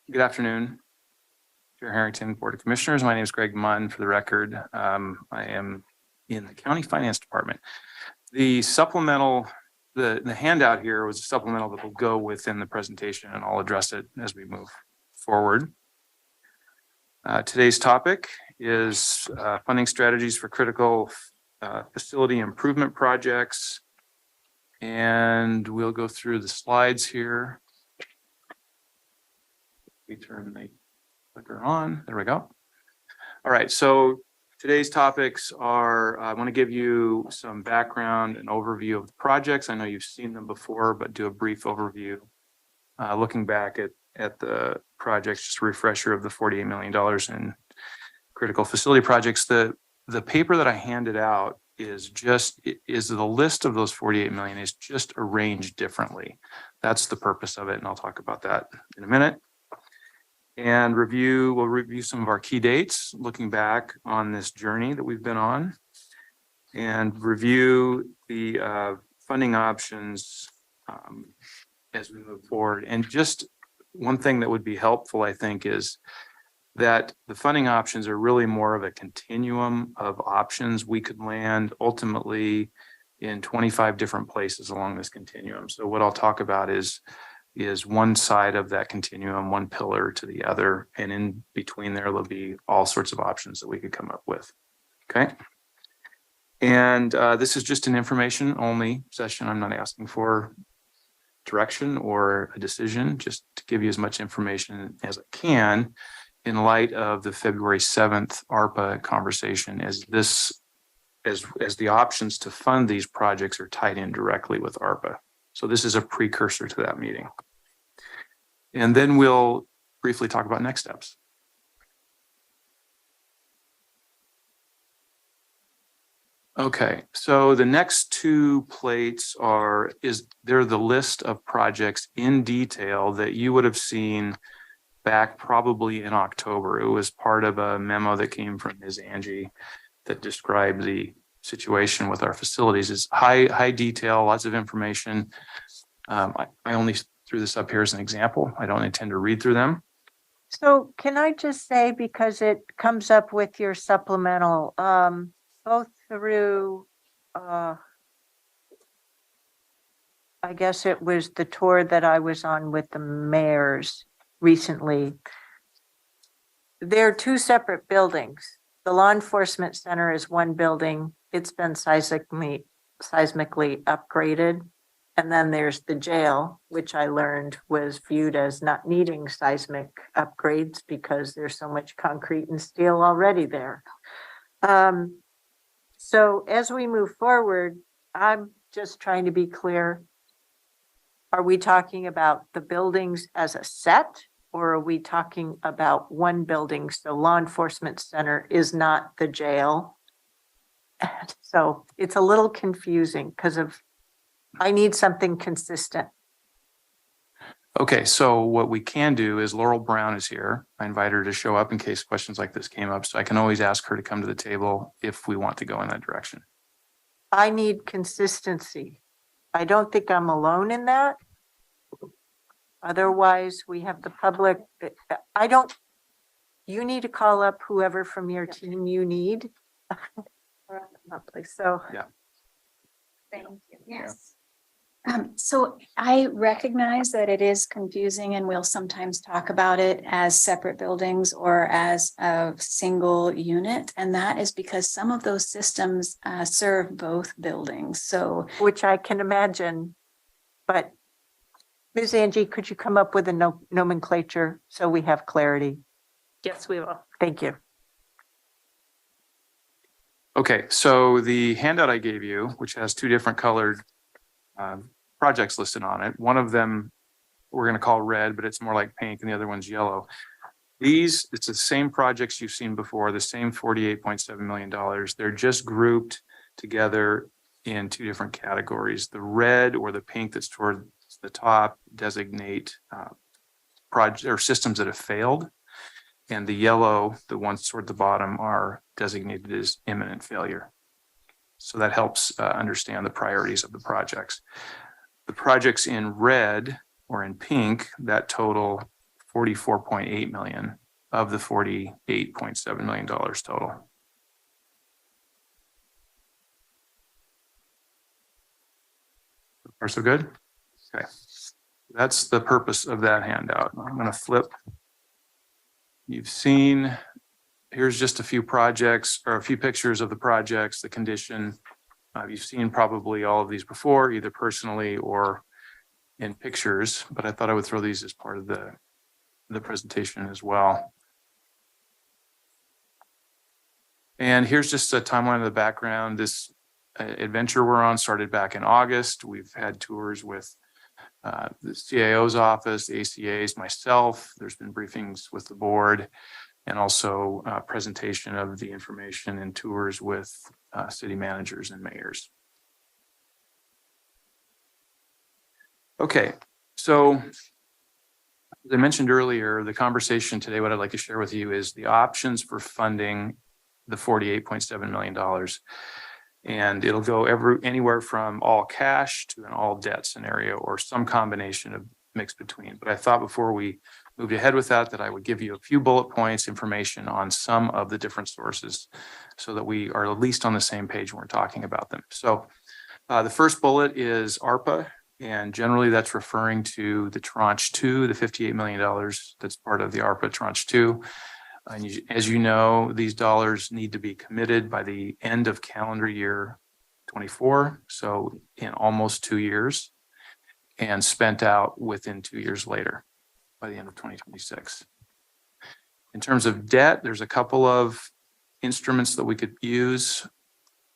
Good afternoon, Chair Harrington, Board of Commissioners. My name is Greg Munn. For the record, I am in the County Finance Department. The supplemental, the handout here was a supplemental that will go within the presentation, and I'll address it as we move forward. Today's topic is funding strategies for critical facility improvement projects. And we'll go through the slides here. We turn the clicker on. There we go. All right. So today's topics are, I want to give you some background and overview of the projects. I know you've seen them before, but do a brief overview. Looking back at the projects, just a refresher of the $48 million in critical facility projects. The paper that I handed out is the list of those 48 million is just arranged differently. That's the purpose of it. And I'll talk about that in a minute. And we'll review some of our key dates, looking back on this journey that we've been on, and review the funding options as we move forward. And just one thing that would be helpful, I think, is that the funding options are really more of a continuum of options. We could land ultimately in 25 different places along this continuum. So what I'll talk about is one side of that continuum, one pillar to the other, and in between there'll be all sorts of options that we could come up with. Okay. And this is just an information only session. I'm not asking for direction or a decision, just to give you as much information as I can in light of the February 7th ARPA conversation, as the options to fund these projects are tied in directly with ARPA. So this is a precursor to that meeting. And then we'll briefly talk about next steps. Okay, so the next two plates they're the list of projects in detail that you would have seen back probably in October. It was part of a memo that came from Ms. Angie that described the situation with our facilities. It's high detail, lots of information. I only threw this up here as an example. I don't intend to read through them. So can I just say, because it comes up with your supplemental, both through, I guess it was the tour that I was on with the mayors recently. They're two separate buildings. The law enforcement center is one building. It's been seismically upgraded. And then there's the jail, which I learned was viewed as not needing seismic upgrades because there's so much concrete and steel already there. So as we move forward, I'm just trying to be clear. Are we talking about the buildings as a set, or are we talking about one building? So law enforcement center is not the jail. So it's a little confusing because I need something consistent. Okay, so what we can do is Laurel Brown is here. I invite her to show up in case questions like this came up. So I can always ask her to come to the table if we want to go in that direction. I need consistency. I don't think I'm alone in that. Otherwise, we have the public. You need to call up whoever from your team you need. So yeah. Thank you. Yes. So I recognize that it is confusing, and we'll sometimes talk about it as separate buildings or as a single unit. And that is because some of those systems serve both buildings. So, which I can imagine, but Ms. Angie, could you come up with a nomenclature so we have clarity? Yes, we will. Thank you. Okay, so the handout I gave you, which has two different colored projects listed on it. One of them we're going to call red, but it's more like pink, and the other one's yellow. It's the same projects you've seen before, the same $48.7 million. They're just grouped together in two different categories. The red or the pink that's toward the top designate projects or systems that have failed. And the yellow, the ones toward the bottom, are designated as imminent failure. So that helps understand the priorities of the projects. The projects in red or in pink that total 44.8 million of the $48.7 million total. So far, so good? Okay. That's the purpose of that handout. I'm going to flip. You've seen, here's just a few projects or a few pictures of the projects, the condition. You've seen probably all of these before, either personally or in pictures, but I thought I would throw these as part of the presentation as well. And here's just a timeline of the background. This adventure we're on started back in August. We've had tours with the CAO's office, the ACA's, myself. There's been briefings with the board and also presentation of the information and tours with city managers and mayors. Okay, so as I mentioned earlier, the conversation today, what I'd like to share with you is the options for funding the $48.7 million. And it'll go anywhere from all cash to an all debt scenario or some combination of mix between. But I thought before we moved ahead with that I would give you a few bullet points, information on some of the different sources so that we are at least on the same page when we're talking about them. So the first bullet is ARPA. And generally that's referring to the tranche 2, the $58 million that's part of the ARPA tranche 2. And as you know, these dollars need to be committed by the end of calendar year 24. So in almost 2 years, and spent out within 2 years later by the end of 2026. In terms of debt, there's a couple of instruments that we could use.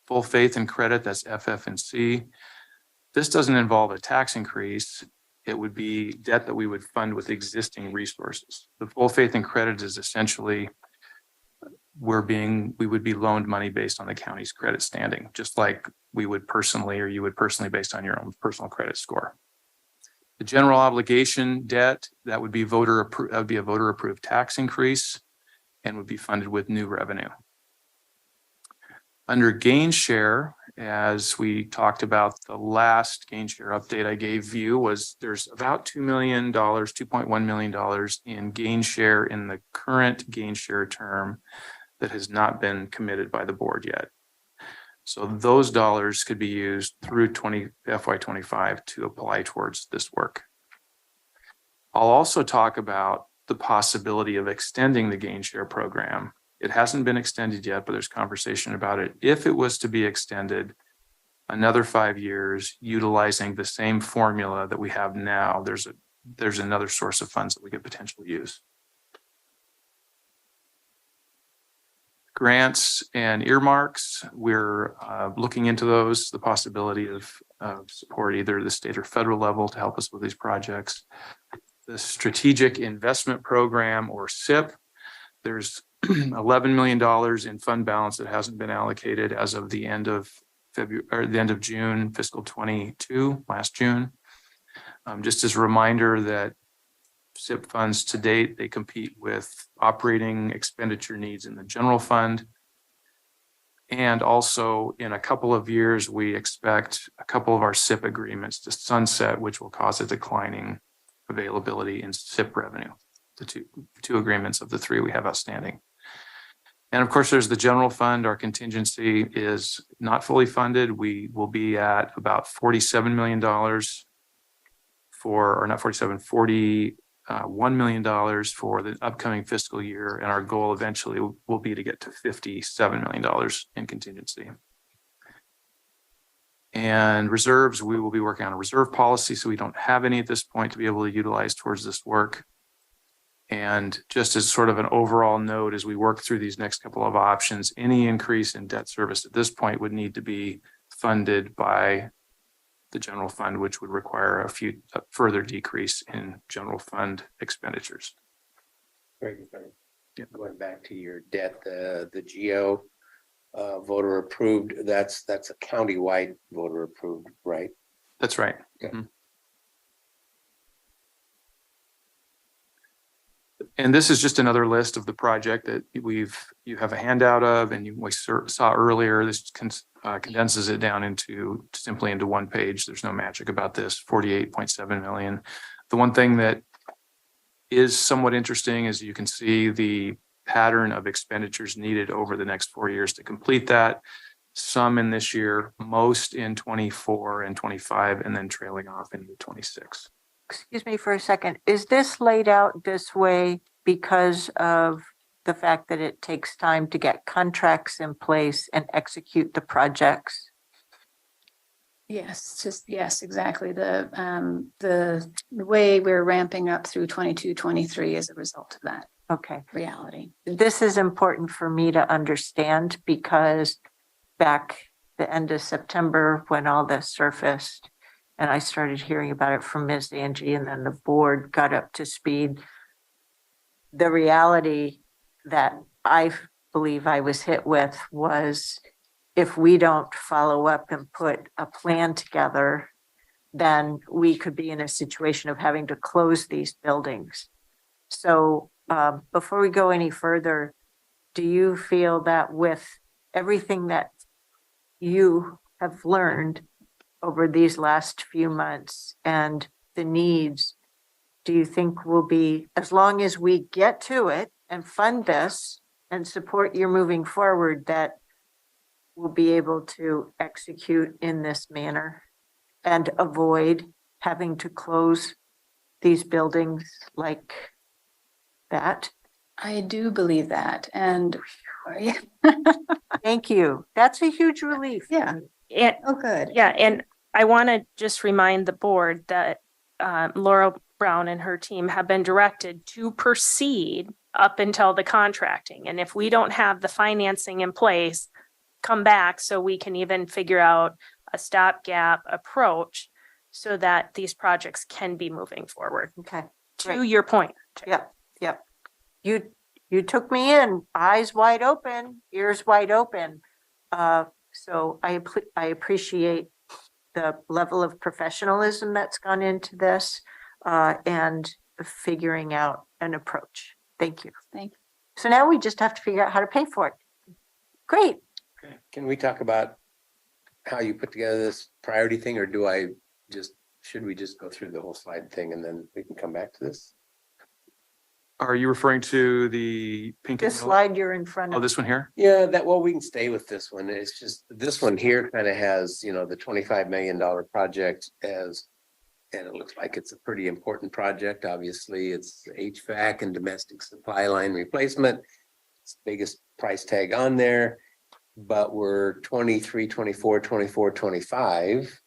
Full faith and credit, that's FF&C. This doesn't involve a tax increase. It would be debt that we would fund with existing resources. The full faith and credit is essentially we would be loaned money based on the county's credit standing, just like we would personally, or you would personally based on your own personal credit score. The general obligation debt, that would be a voter approved tax increase and would be funded with new revenue. Under gain share, as we talked about, the last gain share update I gave you was there's about $2 million, $2.1 million in gain share in the current gain share term that has not been committed by the board yet. So those dollars could be used through FY25 to apply towards this work. I'll also talk about the possibility of extending the gain share program. It hasn't been extended yet, but there's conversation about it. If it was to be extended another 5 years, utilizing the same formula that we have now, there's another source of funds that we could potentially use. Grants and earmarks, we're looking into those, the possibility of support either the state or federal level to help us with these projects. The Strategic Investment Program, or SIP, there's $11 million in fund balance that hasn't been allocated as of the end of February or the end of June, fiscal 22, last June. Just as a reminder that SIP funds to date, they compete with operating expenditure needs in the general fund. And also in a couple of years, we expect a couple of our SIP agreements to sunset, which will cause a declining availability in SIP revenue, the two agreements of the 3 we have outstanding. And of course, there's the general fund. Our contingency is not fully funded. We will be at about $47 million $41 million for the upcoming fiscal year. And our goal eventually will be to get to $57 million in contingency. And reserves, we will be working on a reserve policy, so we don't have any at this point to be able to utilize towards this work. And just as sort of an overall note, as we work through these next couple of options, any increase in debt service at this point would need to be funded by the general fund, which would require a further decrease in general fund expenditures. Very good. Yeah. Going back to your debt, the GO voter approved, that's a county-wide voter approved, right? That's right. Okay. Mm-hmm. And this is just another list of the project that you have a handout of, and we saw earlier. This condenses it down simply into one page. There's no magic about this. 48.7 million. The one thing that is somewhat interesting, as you can see the pattern of expenditures needed over the next 4 years to complete that. Some in this year, most in 24 and 25, and then trailing off into 26. Excuse me for a second. Is this laid out this way because of the fact that it takes time to get contracts in place and execute the projects? Yes, just, yes, exactly. The way we're ramping up through 22, 23 is a result of that Okay. reality. This is important for me to understand because back the end of September, when all this surfaced, and I started hearing about it from Ms. Angie, and then the board got up to speed. The reality that I believe I was hit with was, if we don't follow up and put a plan together, then we could be in a situation of having to close these buildings. So before we go any further, do you feel that with everything that you have learned over these last few months and the needs, do you think we'll be, as long as we get to it and fund this and support your moving forward, that we'll be able to execute in this manner and avoid having to close these buildings like that? I do believe that. And Thank you. That's a huge relief. yeah, And, oh, good. yeah, and I want to just remind the board that Laura Brown and her team have been directed to proceed up until the contracting. And if we don't have the financing in place, come back so we can even figure out a stopgap approach so that these projects can be moving forward. Okay. To Great. your point. Yep. You took me in, eyes wide open, ears wide open. So I appreciate the level of professionalism that's gone into this, and figuring out an approach. Thank you. Thank you. So now we just have to figure out how to pay for it. Great. Can we talk about how you put together this priority thing, or should we just go through the whole slide thing and then we can come back to this? Are you referring to the pink? and This yellow? slide you're in front Oh, of. this one here? Yeah, we can stay with this one. It's just, this one here kind of has, the $25 million project and it looks like it's a pretty important project. Obviously, it's HVAC and domestic supply line replacement. It's the biggest price tag on there, but we're 23, 24, 24, 25.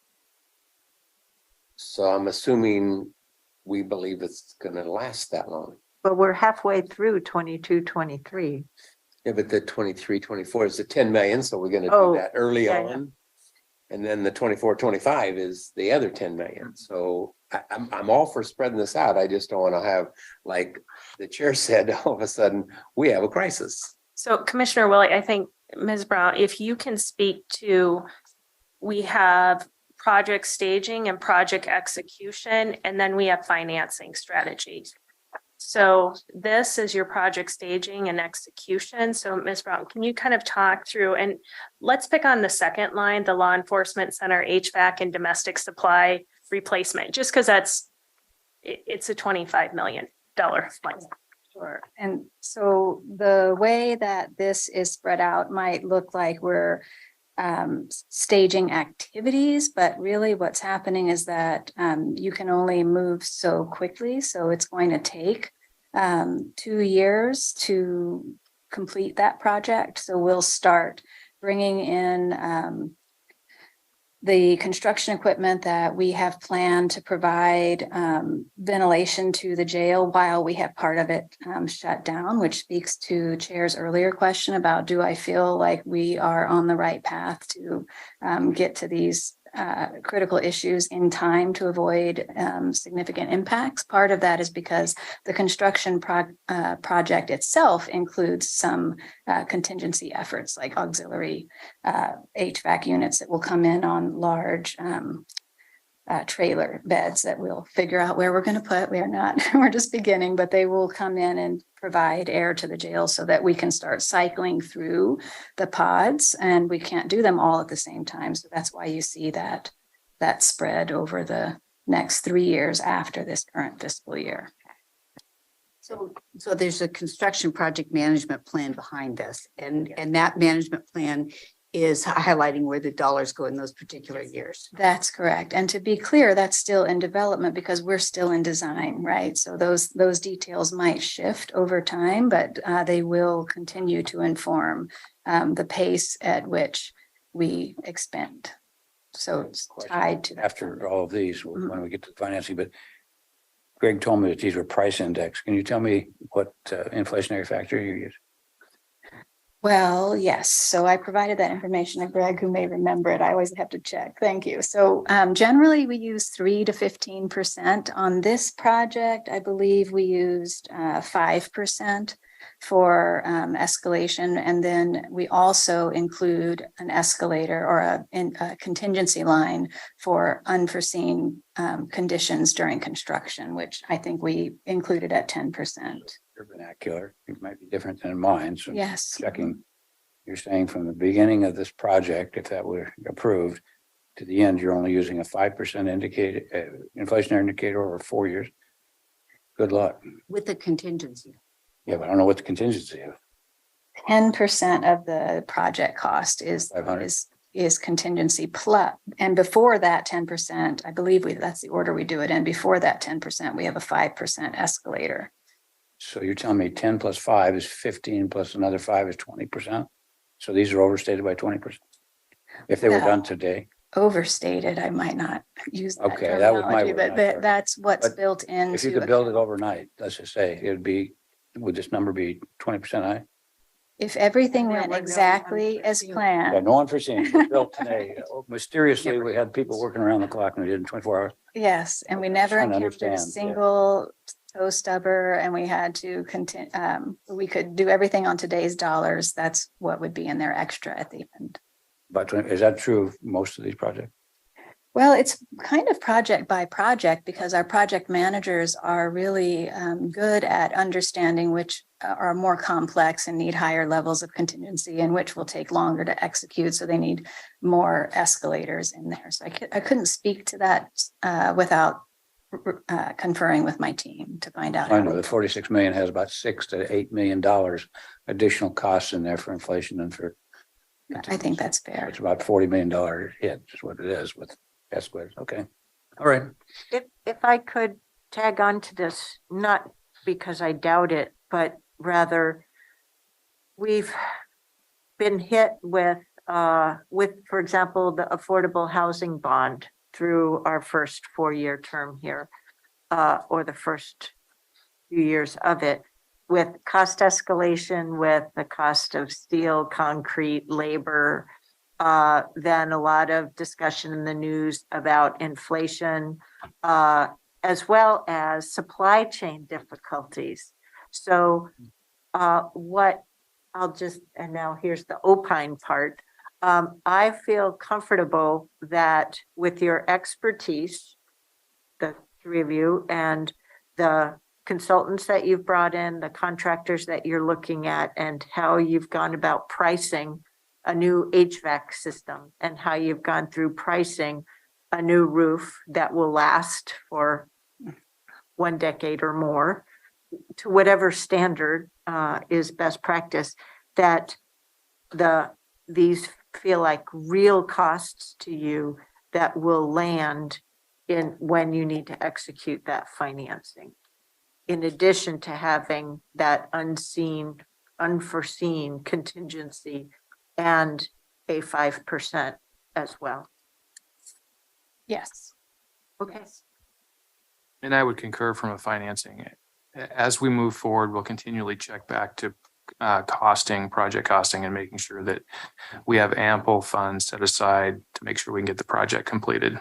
So I'm assuming we believe it's gonna last that long. But we're halfway through 22, 23. Yeah, but the 23, 24 is the 10 million, so we're gonna Oh, do that early yeah, yeah. on. And then the 24, 25 is the other 10 million. So I'm all for spreading this out. I just don't want to have, like the chair said, all of a sudden, we have a crisis. So Commissioner Willie, I think Ms. Brown, if you can speak to, we have project staging and project execution, and then we have financing strategies. So this is your project staging and execution. So Ms. Brown, can you kind of talk through, and let's pick on the second line, the law enforcement center, HVAC and domestic supply replacement, just because it's a $25 million plan. Sure. And so the way that this is spread out might look like we're staging activities, but really what's happening is that you can only move so quickly. So it's going to take 2 years to complete that project. So we'll start bringing in the construction equipment that we have planned to provide ventilation to the jail while we have part of it shut down, which speaks to Chair's earlier question about, do I feel like we are on the right path to get to these critical issues in time to avoid significant impacts? Part of that is because the construction project itself includes some contingency efforts like auxiliary HVAC units that will come in on large trailer beds that we'll figure out where we're going to put. We're just beginning, but they will come in and provide air to the jail so that we can start cycling through the pods, and we can't do them all at the same time. So that's why you see that spread over the next 3 years after this current fiscal year. So there's a construction project management plan behind this, and that management plan is highlighting where the dollars go in those particular years. That's correct. And to be clear, that's still in development because we're still in design, right? So those details might shift over time, but they will continue to inform the pace at which we expend. So it's tied to that. After all of these, Mhm. when we get to financing, but Greg told me that these were price index. Can you tell me what inflationary factor you use? Well, yes. So I provided that information to Greg, who may remember it. I always have to check. Thank you. So generally we use 3 to 15% on this project. I believe we used 5% for escalation. And then we also include an escalator or a contingency line for unforeseen conditions during construction, which I think we included at 10%. Your vernacular, it might be different than mine. So Yes. checking, you're saying from the beginning of this project, if that were approved, to the end, you're only using a 5% indicator, inflationary indicator over 4 years. Good luck. With the contingency. Yeah, but I don't know what the contingency is. 10% of the project cost is 500. is contingency plus, and before that 10%, I believe that's the order we do it in. Before that 10%, we have a 5% escalator. So you're telling me 10 plus 5 is 15 plus another 5 is 20%? So these are overstated by 20%? If they were No. done today? Overstated, I might not use that Okay, that was my terminology, but word. that's what's But built into. If you could build it overnight, let's just say, it'd be, would this number be 20% high? If everything There went were no exactly as unforeseen- Yeah, planned, no unforeseen, it was built today. Mysteriously, we had people working around the clock and we did it in 24 hours. yes, and we Okay, never trying to encountered a understand, yeah. single toe stubber, and we had to continue, we could do everything on today's dollars. That's what would be in there extra at the end. But is that true of most of these projects? Well, it's kind of project by project because our project managers are really good at understanding which are more complex and need higher levels of contingency and which will take longer to execute. So they need more escalators in there. So I couldn't speak to that without conferring with my team to find out. I how know we- the 46 million has about $6 to $8 million additional costs in there for inflation and for. I think that's fair. It's about $40 million hit, is what it is with escalators. Okay. All right. If I could tag on to this, not because I doubt it, but rather we've been hit with, for example, the affordable housing bond through our first 4-year term here, or the first few years of it, with cost escalation, with the cost of steel, concrete, labor, then a lot of discussion in the news about inflation, as well as supply chain difficulties. So and now here's the opine part. I feel comfortable that with your expertise, the three of you, and the consultants that you've brought in, the contractors that you're looking at, and how you've gone about pricing a new HVAC system, and how you've gone through pricing a new roof that will last for 1 decade or more, to whatever standard is best practice, that these feel like real costs to you that will land in when you need to execute that financing. In addition to having that unforeseen contingency and a 5% as well. Yes. Okay. And I would concur from a financing. As we move forward, we'll continually check back to project costing, and making sure that we have ample funds set aside to make sure we can get the project completed.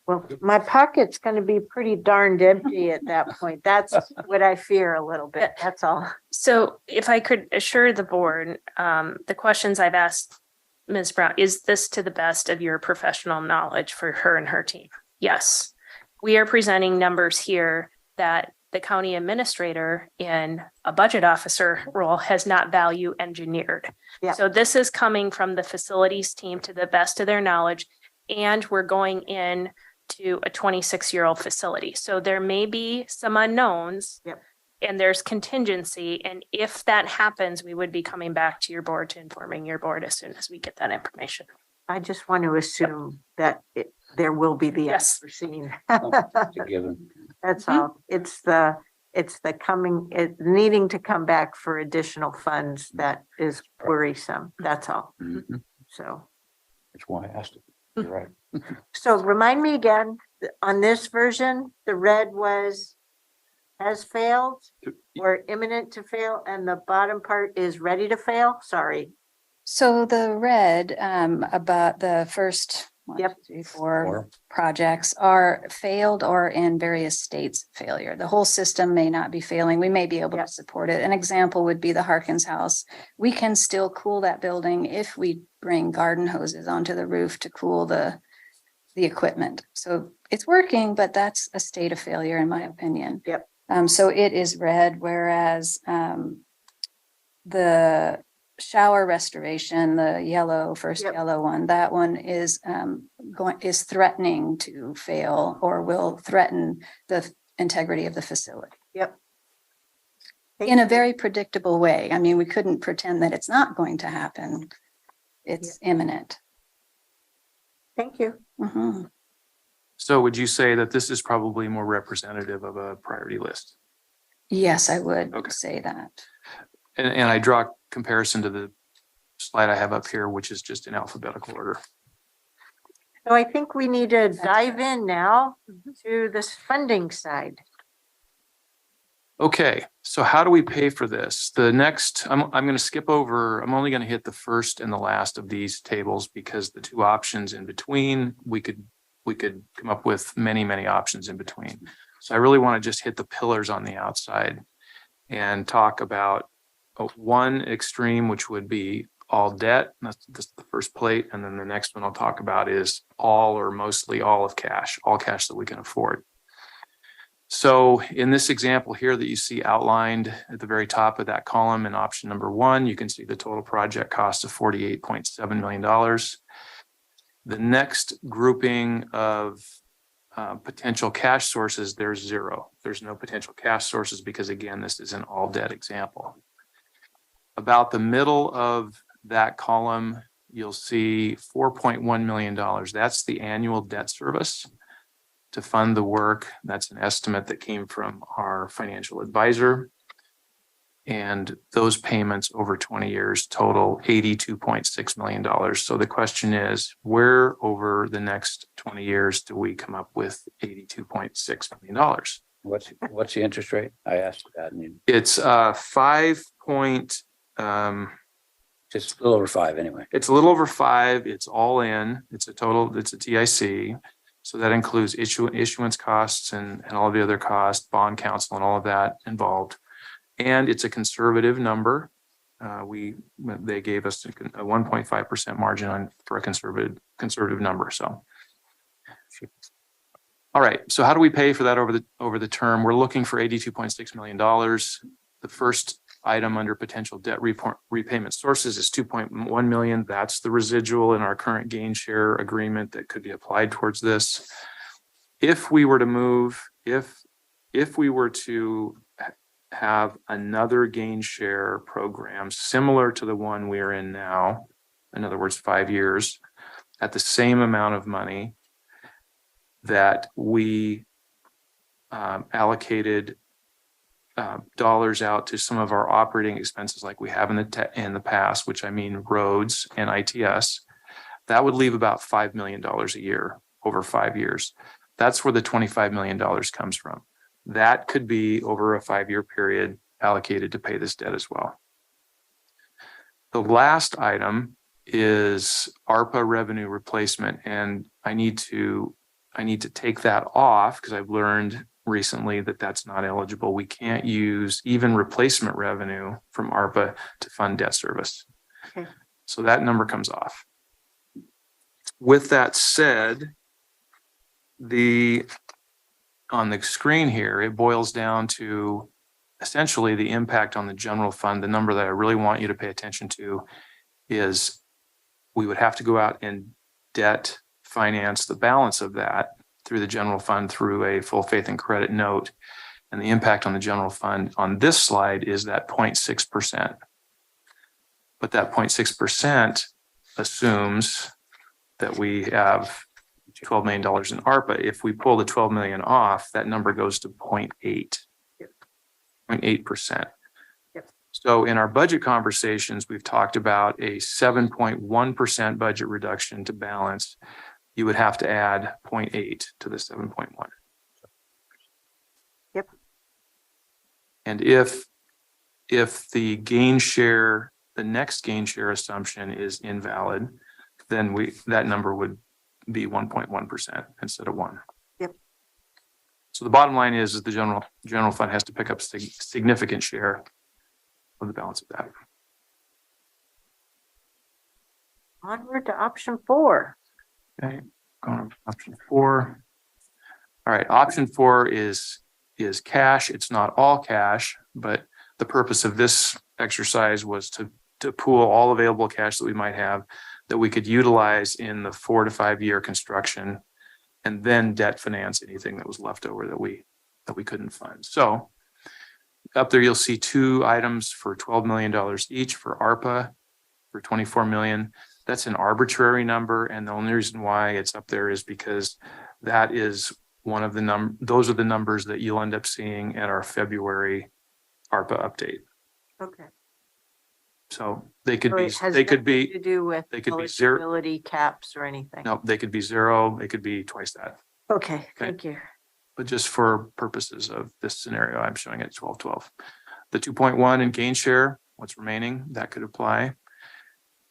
Well, my pocket's going to be pretty darned empty at that point. That's what I fear a little bit. That's all. So if I could assure the board, the questions I've asked Ms. Brown, is this to the best of your professional knowledge for her and her team? Yes. We are presenting numbers here that the county administrator in a budget officer role has not value engineered. Yeah. So this is coming from the facilities team to the best of their knowledge, and we're going in to a 26-year-old facility. So there may be some unknowns. Yep. And there's contingency. And if that happens, we would be coming back to your board to informing your board as soon as we get that information. I just want to assume that there will be the Yes. unforeseen. It's a given. That's Mhm. all. It's the needing to come back for additional funds that is worrisome. That's all. Mhm. So, That's why I asked it. You're right. so remind me again, on this version, the red has failed or imminent to fail, and the bottom part is ready to fail? Sorry. So the red, about the first Yep. 4 Or projects are failed or in various states of failure. The whole system may not be failing. We may be able Yep. to support it. An example would be the Harkins House. We can still cool that building if we bring garden hoses onto the roof to cool the equipment. So it's working, but that's a state of failure in my opinion. Yep. So it is red, whereas the shower restoration, the yellow, first Yep. yellow one, that one is is threatening to fail or will threaten the integrity of the facility Yep. in a very predictable way. I mean, we couldn't pretend that it's not going to happen. It's imminent. Thank you. Mhm. So would you say that this is probably more representative of a priority list? Yes, I would Okay. say that. And I draw comparison to the slide I have up here, which is just in alphabetical order. So I think we need to dive right. in now to this funding side. Okay, so how do we pay for this? The next, I'm going to skip over, I'm only going to hit the first and the last of these tables because the two options in between, we could come up with many, many options in between. So I really want to just hit the pillars on the outside and talk about one extreme, which would be all debt. That's the first plate. And then the next one I'll talk about is all or mostly all cash that we can afford. So in this example here that you see outlined at the very top of that column in option number 1, you can see the total project cost of $48.7 million. The next grouping of potential cash sources, there's 0. There's no potential cash sources because again, this is an all debt example. About the middle of that column, you'll see $4.1 million. That's the annual debt service to fund the work. That's an estimate that came from our financial advisor. And those payments over 20 years total $82.6 million. So the question is, where over the next 20 years do we come up with $82.6 million? what's the interest rate? I asked that. And It's 5 point, just a little over 5 anyway. it's a little over 5. It's all in. It's a TIC. So that includes issuance costs and all of the other costs, bond counsel and all of that involved. And it's a conservative number. They gave us a 1.5% margin for a conservative number. So, all right. So how do we pay for that over the term? We're looking for $82.6 million. The first item under potential debt repayment sources is $2.1 million. That's the residual in our current gain share agreement that could be applied towards this. If we were to have another gain share program similar to the one we are in now, in other words, 5 years, at the same amount of money that we allocated dollars out to some of our operating expenses like we have in the past, which I mean roads and ITS, that would leave about $5 million a year over 5 years. That's where the $25 million comes from. That could be over a 5-year period allocated to pay this debt as well. The last item is ARPA revenue replacement, and I need to take that off because I've learned recently that that's not eligible. We can't use even replacement revenue from ARPA to fund debt service. Okay. So that number comes off. With that said, on the screen here, it boils down to essentially the impact on the general fund. The number that I really want you to pay attention to is we would have to go out and debt finance the balance of that through the general fund through a full faith and credit note. And the impact on the general fund on this slide is that 0.6%. But that 0.6% assumes that we have $12 million in ARPA. If we pull the 12 million off, that number goes to 0.8. 0.8%. Yep. So in our budget conversations, we've talked about a 7.1% budget reduction to balance. You would have to add 0.8 to the 7.1. Yep. And if the gain share, the next gain share assumption is invalid, then that number would be 1.1% instead of 1. Yep. So the bottom line is the general fund has to pick up significant share of the balance of that. Onward to option 4. Okay, going to option 4. All right, option 4 is cash. It's not all cash, but the purpose of this exercise was to pool all available cash that we might have that we could utilize in the 4 to 5 year construction and then debt finance anything that was left over that we couldn't fund. So up there, you'll see 2 items for $12 million each for ARPA for 24 million. That's an arbitrary number. And the only reason why it's up there is because that is one of the those are the numbers that you'll end up seeing at our February ARPA update. Okay. So they could So be, it has they could nothing be, to do with they could be zero. eligibility caps or anything. No, they could be 0. They could be twice that. Okay, thank you. But just for purposes of this scenario, I'm showing it 12. The 2.1 in gain share, what's remaining, that could apply.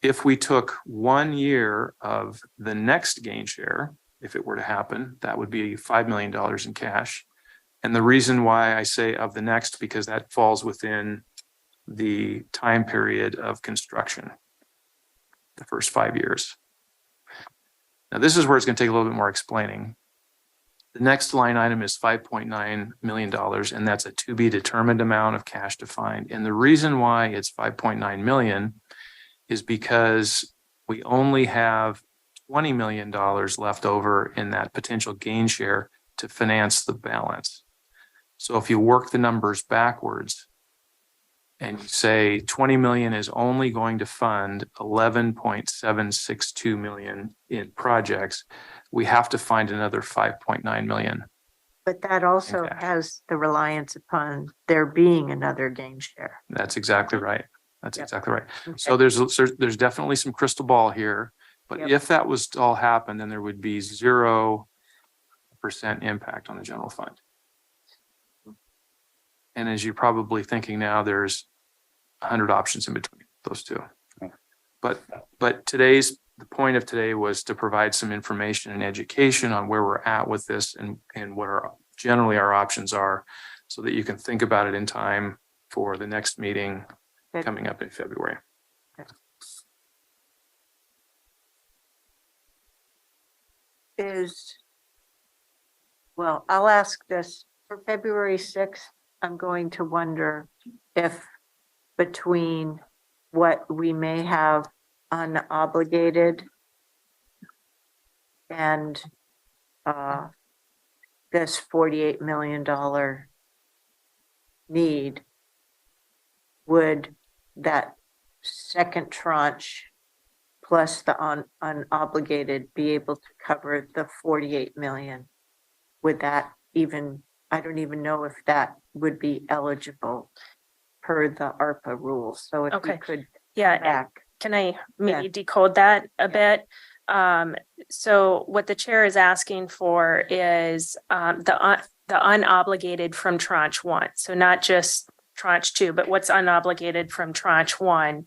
If we took 1 year of the next gain share, if it were to happen, that would be $5 million in cash. And the reason why I say of the next, because that falls within the time period of construction, the first 5 years. Now, this is where it's going to take a little bit more explaining. The next line item is $5.9 million, and that's a to be determined amount of cash to find. And the reason why it's 5.9 million is because we only have $20 million left over in that potential gain share to finance the balance. So if you work the numbers backwards and you say 20 million is only going to fund 11.762 million in projects, we have to find another 5.9 million. But that also Okay. has the reliance upon there being another gain share. That's exactly right. That's Yep. exactly right. Okay. So there's definitely some crystal ball here, but Yep. if that was to all happen, then there would be 0% impact on the general fund. And as you're probably thinking now, there's 100 options in between those two. But the point of today was to provide some information and education on where we're at with this and what generally our options are, so that you can think about it in time for the next meeting Good. coming up in February. Well, I'll ask this for February 6th. I'm going to wonder if between what we may have unobligated and this $48 million need, would that second tranche plus the unobligated be able to cover the 48 million? Would that even, I don't even know if that would be eligible per the ARPA rules. So if we Okay. could Yeah, back. can I maybe decode that a bit? So what the chair is asking for is the unobligated from tranche 1. So not just tranche 2, but what's unobligated from tranche 1.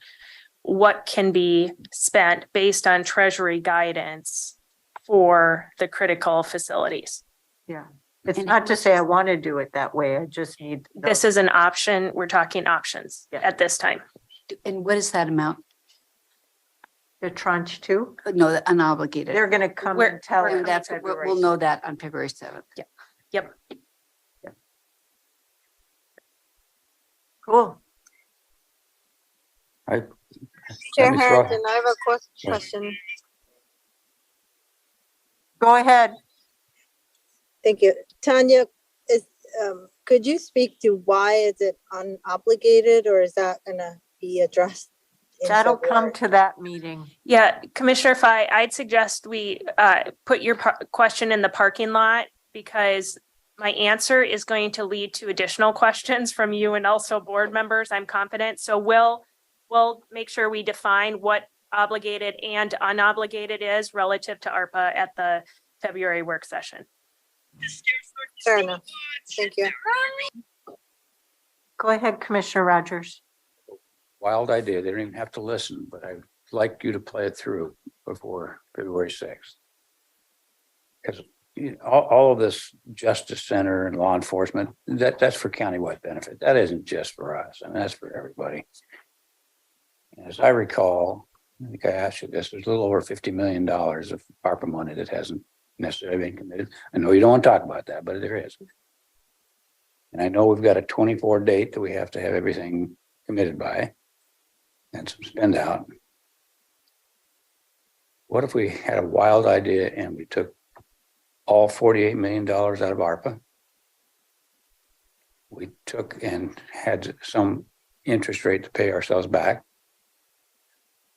What can be spent based on Treasury guidance for the critical facilities? Yeah. It's not to say I want to do it that way. I just need. This is an option. We're talking options Yeah. at this time. And what is that amount? The tranche 2, No, the unobligated. they're going to come We're- and tell we're- us. And that's, we'll know that on February 7th. Yep. Cool. Let Chair me throw- Harrington, I have a Yeah. question. Go ahead. Thank you. Tanya, could you speak to why is it unobligated, or is that gonna be addressed? in That'll come February? to that meeting. Yeah, Commissioner Fai, I'd suggest we put your question in the parking lot because my answer is going to lead to additional questions from you and also board members, I'm confident. So we'll make sure we define what obligated and unobligated is relative to ARPA at the February work session. Fair enough. Thank you. Go ahead, Commissioner Rogers. Wild idea. They don't even have to listen, but I'd like you to play it through before February 6th. Because all of this justice center and law enforcement, that's for countywide benefit. That isn't just for us. I mean, that's for everybody. And as I recall, I think I asked you this, there's a little over $50 million of ARPA money that hasn't necessarily been committed. I know you don't want to talk about that, but there is. And I know we've got a 24 date that we have to have everything committed by and some spend out. What if we had a wild idea and we took all $48 million out of ARPA? We took and had some interest rate to pay ourselves back,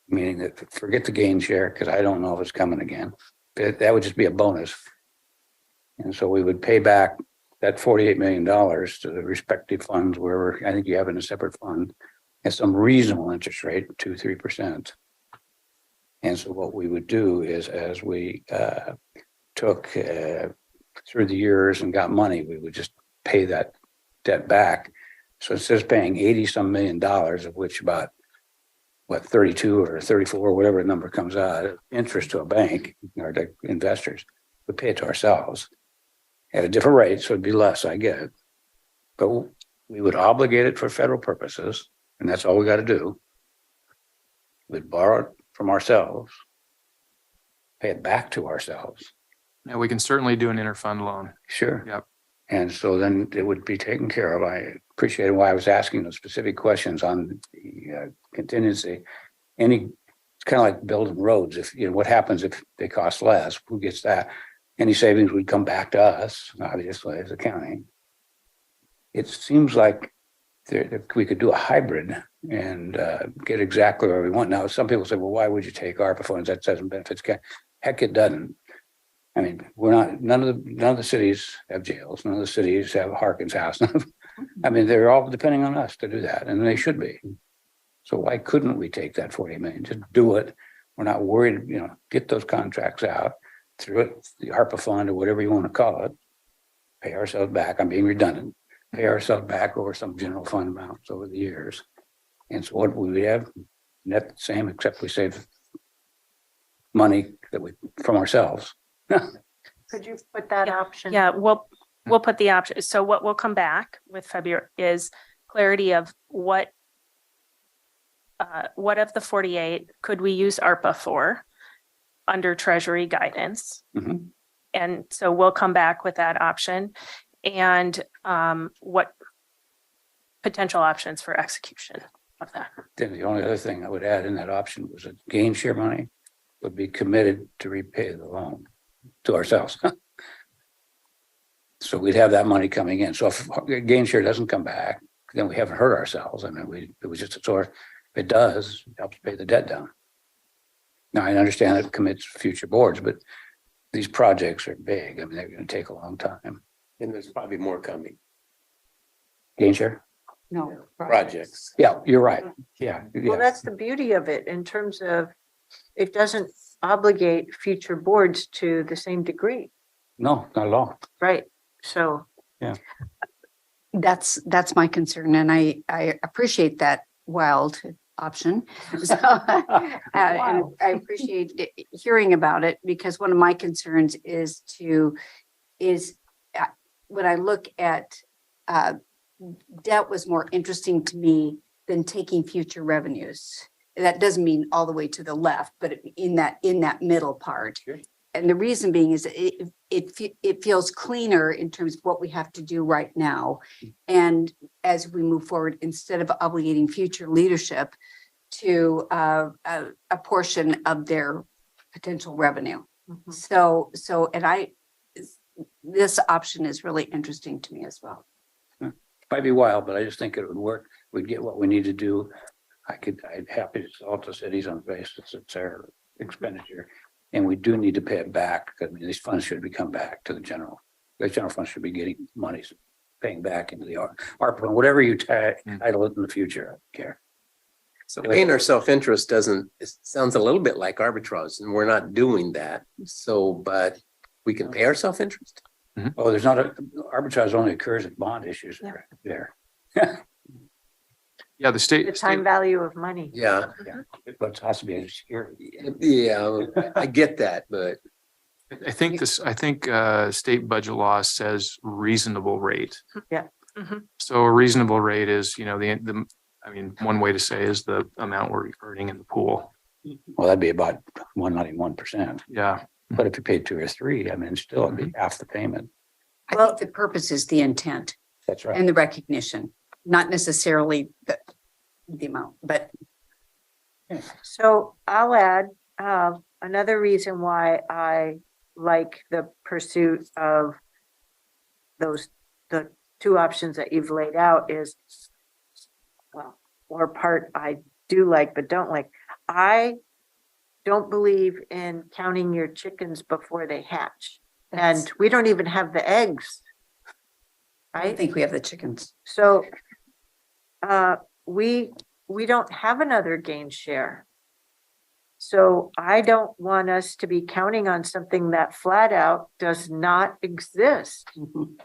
meaning that forget the gain share, because I don't know if it's coming again. That would just be a bonus. And so we would pay back that $48 million to the respective funds wherever, I think you have in a separate fund, at some reasonable interest rate, 2-3%. And so what we would do is as we took through the years and got money, we would just pay that debt back. So instead of paying 80 some million dollars, of which about 32 or 34, whatever the number comes out, interest to a bank or to investors, we pay it to ourselves at a different rate. So it'd be less, I get it. But we would obligate it for federal purposes. And that's all we got to do. We'd borrow it from ourselves, pay it back to ourselves. Yeah, we can certainly do an interfund loan. Sure. Yep. And so then it would be taken care of. I appreciate why I was asking those specific questions on the contingency. It's kind of like building roads. If what happens if they cost less? Who gets that? Any savings would come back to us, obviously, as a county. It seems like we could do a hybrid and get exactly where we want. Now, some people say, well, why would you take ARPA funds? That doesn't benefit. Heck, it doesn't. I mean, none of the cities have jails. None of the cities have Harkins House. I mean, they're all depending on us to do that, and they should be. So why couldn't we take that 40 million? Just do it. We're not worried, get those contracts out through it, the ARPA fund or whatever you want to call it, pay ourselves back. I'm being redundant. Pay ourselves back over some general fund amounts over the years. And so what we have, net the same, except we save money from ourselves. Could you put that option? Yeah, we'll put the option. So what will come back with February is clarity of what of the 48 could we use ARPA for under Treasury guidance? Mhm. And so we'll come back with that option and what potential options for execution of that. Then the only other thing I would add in that option was that gain share money would be committed to repay the loan to ourselves. So we'd have that money coming in. So if gain share doesn't come back, then we haven't hurt ourselves. I mean, it was just a source. If it does, it helps pay the debt down. Now, I understand it commits future boards, but these projects are big. I mean, they're going to take a long time. And there's probably more coming. Gain share? No. Projects. Yeah, you're right. Yeah. Well, that's the beauty of it in terms of it doesn't obligate future boards to the same degree, No, not at all. right? So That's my concern, and I appreciate that wild option. So, and I appreciate hearing about it, because one of my concerns is when I look at debt was more interesting to me than taking future revenues. That doesn't mean all the way to the left, but in that middle part. Sure. And the reason being is it feels cleaner in terms of what we have to do right now. And as we move forward, instead of obligating future leadership to a portion of their potential revenue. mhm. So, this option is really interesting to me as well. Might be wild, but I just think it would work. We'd get what we need to do. I'd happy to sell to cities on the basis it's their expenditure. And we do need to pay it back. I mean, these funds should be come back to the general. The general fund should be getting monies, paying back into the ARPA, whatever you title it in the future, I don't care. So paying our self-interest doesn't, it sounds a little bit like arbitrage, and we're not doing that. So, but we can pay our self-interest. Oh, there's not arbitrage only occurs in bond issues there. Yeah, the state. The time value of money. Yeah, But it has to be a security. yeah, I get that, but I think state budget law says reasonable rate. Mhm. So a reasonable rate is, I mean, one way to say is the amount we're earning in the pool. Well, that'd be about 191%. Yeah. But if you paid 2 or 3, I mean, still it'd be half the payment. I think the purpose is the intent That's right. and the recognition, not necessarily the amount, but So I'll add, another reason why I like the pursuit of the two options that you've laid out is, well, or part I do like, but don't like. I don't believe in counting your chickens before they hatch. And we don't even have the eggs. I don't Right? think we have the chickens. So, we don't have another gain share. So I don't want us to be counting on something that flat out does not exist. Mhm.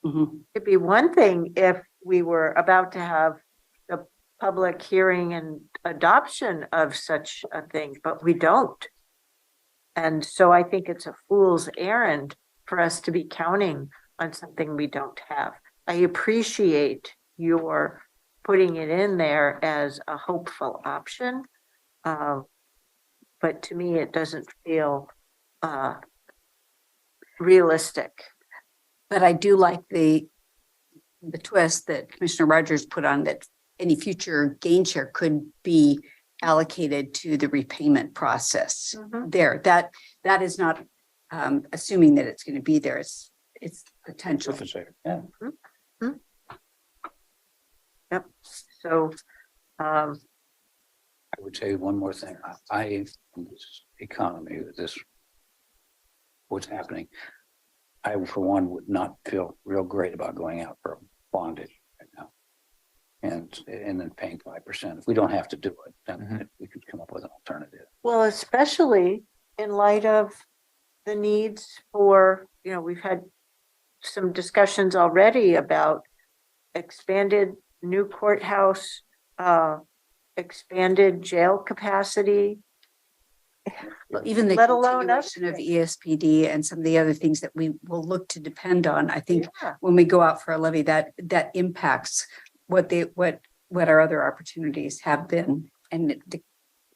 Mhm. It'd be one thing if we were about to have the public hearing and adoption of such a thing, but we don't. And so I think it's a fool's errand for us to be counting on something we don't have. I appreciate your putting it in there as a hopeful option. But to me, it doesn't feel realistic. But I do like the twist that Commissioner Rogers put on that any future gain share could be allocated to the repayment process. There, that is not assuming that it's going to be there. It's potential. Yeah. Yep. So, I would say one more thing. In this economy, what's happening, I, for one, would not feel real great about going out for a bondage right now. And then paying 5%. If we don't have to do it, then we could come up with an alternative. well, especially in light of the needs for, we've had some discussions already about expanded new courthouse, expanded jail capacity. Well, even the Let alone continuation of ESPD and some of the other things that we will look to depend on. I think Yeah. when we go out for a levy, that impacts what our other opportunities have been, and the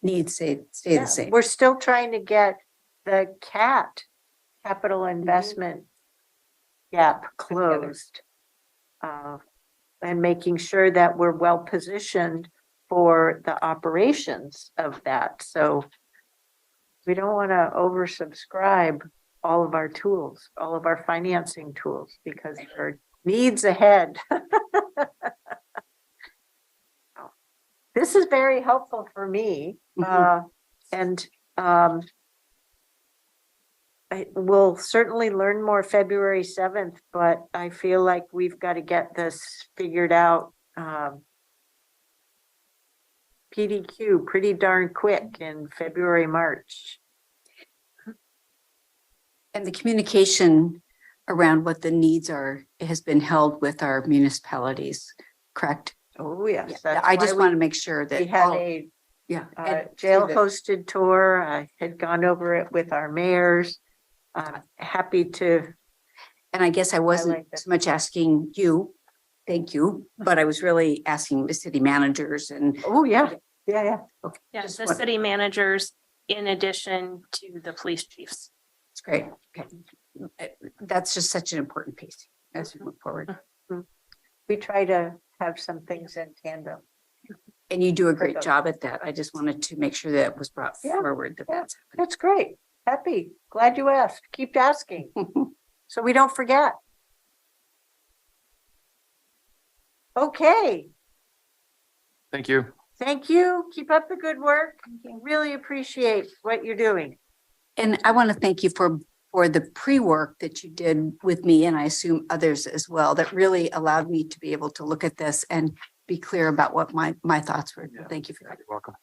needs stay Yeah, the same. we're still trying to get the capital investment gap closed. And making sure that we're well positioned for the operations of that. So we don't want to oversubscribe all of our tools, all of our financing tools, because there are needs ahead. This is very helpful for me. And I will certainly learn more February 7th, but I feel like we've got to get this figured out. PDQ pretty darn quick in February, March. And the communication around what the needs are has been held with our municipalities, correct? Oh, yes. Yeah, that's I just why want to make sure we that had all, a and jail through the- hosted tour. I had gone over it with our mayors. Happy to, And I guess I wasn't like that. so much asking you, thank you, but I was really asking the city managers and oh, yeah, yeah. Yeah, Just the what- city managers in addition to the police chiefs. it's great. Okay. That's just such an important piece as we move forward. We try to have some things in tandem. And you do a great Perfect. job at that. I just wanted to make sure that it was brought Yeah, forward that yeah. that's That's great. Happy. Glad you asked. Keep asking happening. so we don't forget. Okay, Thank you. thank you. Keep up the good work. Really appreciate what you're doing. And I want to thank you for the pre-work that you did with me, and I assume others as well, that really allowed me to be able to look at this and be clear about what my thoughts were. Yeah. Thank you for that. You're welcome.